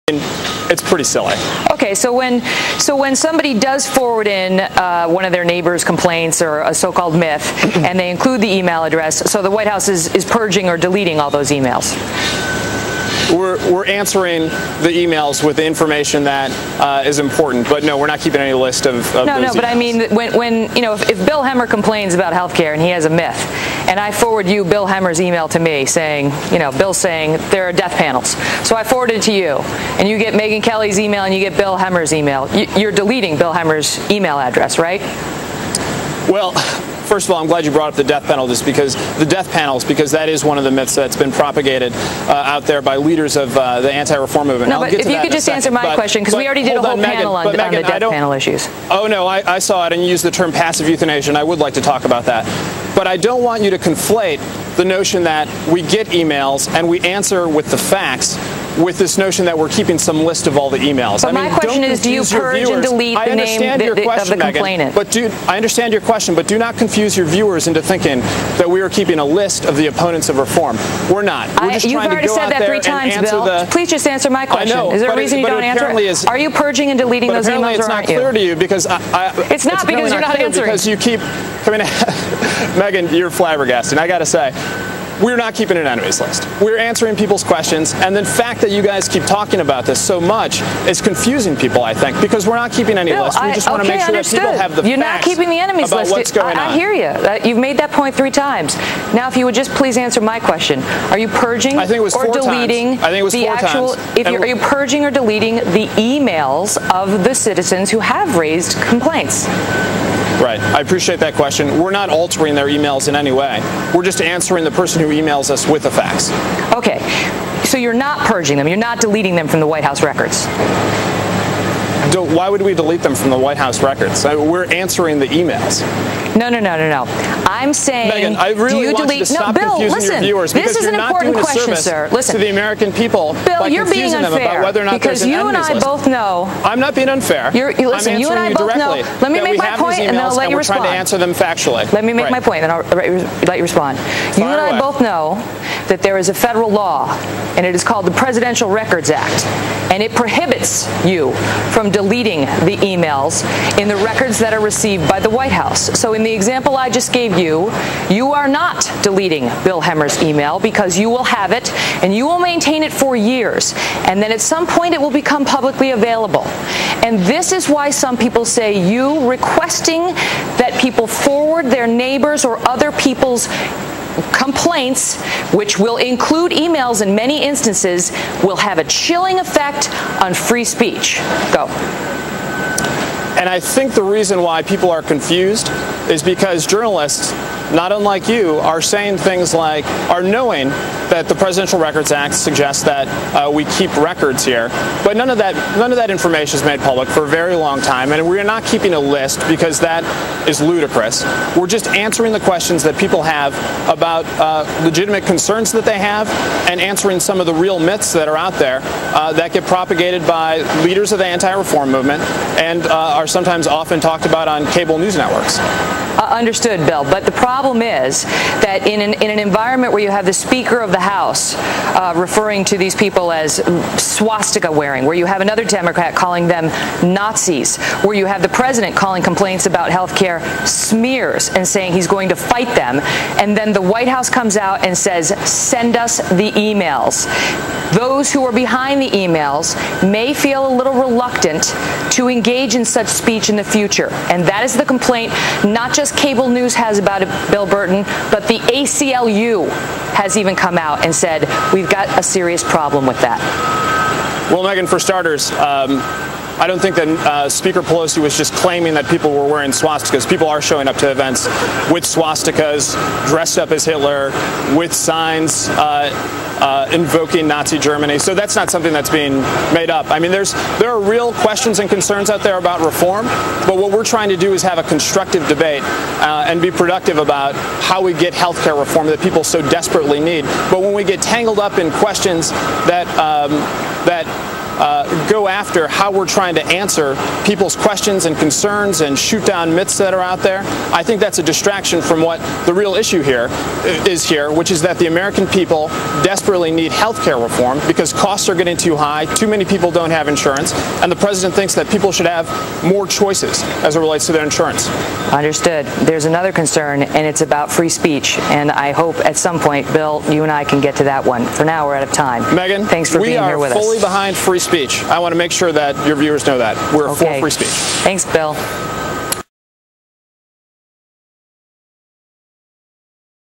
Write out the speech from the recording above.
It's pretty silly. Okay, so when somebody does forward in one of their neighbors' complaints or a so-called myth, and they include the email address, so the White House is purging or deleting all those emails? We're answering the emails with the information that is important, but no, we're not keeping any list of those No, but emails. I mean, when you know, if Bill Hemmer complains about healthcare and he has a myth, and I forward you Bill Hemmer's email to me saying, you know, Bill's saying there are death panels, so I forward it to you, and you get Megyn Kelly's email and you get Bill Hemmer's email. You're deleting Bill Hemmer's email address, right? Well, first of all, I'm glad you brought up the death panels because that is one of the myths that's been propagated out there by leaders of the anti-reform movement. No, but if you could just answer my question, because we already did a whole panel on the death panel issues. Oh, no, I saw it and you used the term passive euthanasia, and I would like to talk about that. But I don't want you to conflate the notion that we get emails and we answer with the facts with this notion that we're keeping some list of all the emails. But my question is, do you purge and delete the name of the complainant? I understand your question, but do not confuse your viewers into thinking that we are keeping a list of the opponents of reform. We're not. We're just You've trying to already go said out that there 3 times, and answer Bill. Please just answer my question. I know, is there a reason you don't answer it? Are you purging and deleting those emails, or aren't you? It's not clear to you because it's not because you're not answering. Because you keep coming. Megyn, you're flabbergasting. I got to say. We're not keeping an enemies list. We're answering people's questions, and the fact that you guys keep talking about this so much is confusing people, I think, because we're not keeping any list. We just want to make sure that people have the facts. You're not keeping the enemies about list. What's going on. I hear you. You've made that point 3 times. Now, if you would just please answer my question: are you purging or deleting the actual? Are you purging or deleting the emails of the citizens who have raised complaints? Right. I appreciate that question. We're not altering their emails in any way. We're just answering the person who emails us with the facts. Okay. So you're not purging them. You're not deleting them from the White House records. Why would we delete them from the White House records? We're answering the emails. No. I'm saying, Megyn, I really do you want delete? you to stop Bill, confusing listen. your viewers This because is you're an not important doing a question, service sir. Listen, to the American people Bill, by you're being confusing them unfair about whether or not because there's an you and I enemies list. both know. I'm not being unfair. Listen, you and I both know. Let me make my point, and then I'll let you respond. We're trying to answer them factually. Let me make my point, and I'll let you respond. You and I both know that there is a federal law, and it is called the Presidential Records Act, and it prohibits you from deleting the emails in the records that are received by the White House. So in the example I just gave you, you are not deleting Bill Hemmer's email because you will have it and you will maintain it for years, and then at some point it will become publicly available. And this is why some people say you requesting that people forward their neighbors or other people's complaints, which will include emails in many instances, will have a chilling effect on free speech. Go. And I think the reason why people are confused is because journalists, not unlike you, are saying things like, are knowing that the Presidential Records Act suggests that we keep records here, but none of that information is made public for a very long time, and we're not keeping a list because that is ludicrous. We're just answering the questions that people have about legitimate concerns that they have, and answering some of the real myths that are out there that get propagated by leaders of the anti-reform movement and are sometimes often talked about on cable news networks. Understood, Bill. But the problem is that in an environment where you have the Speaker of the House referring to these people as swastika wearing, where you have another Democrat calling them Nazis, where you have the President calling complaints about health care smears and saying he's going to fight them, and then the White House comes out and says, send us the emails. Those who are behind the emails may feel a little reluctant to engage in such speech in the future. And that is the complaint not just cable news has about it, Bill Burton, but the ACLU has even come out and said, we've got a serious problem with that. Well, Megyn, for starters, I don't think that Speaker Pelosi was just claiming that people were wearing swastikas. People are showing up to events with swastikas, dressed up as Hitler, with signs invoking Nazi Germany. So that's not something that's being made up. I mean, there are real questions and concerns out there about reform, but what we're trying to do is have a constructive debate and be productive about how we get health care reform that people so desperately need. But when we get tangled up in questions that go after how we're trying to answer people's questions and concerns and shoot down myths that are out there, I think that's a distraction from what the real issue here is, which is that the American people desperately need health care reform because costs are getting too high, too many people don't have insurance, and the president thinks that people should have more choices as it relates to their insurance. Understood. There's another concern, and it's about free speech, and I hope at some point, Bill, you and I can get to that one. For now, we're out of time. Megan, thanks for being here with us. We are fully behind free speech. I want to make sure that your viewers know that. We're for free speech. Thanks, Bill.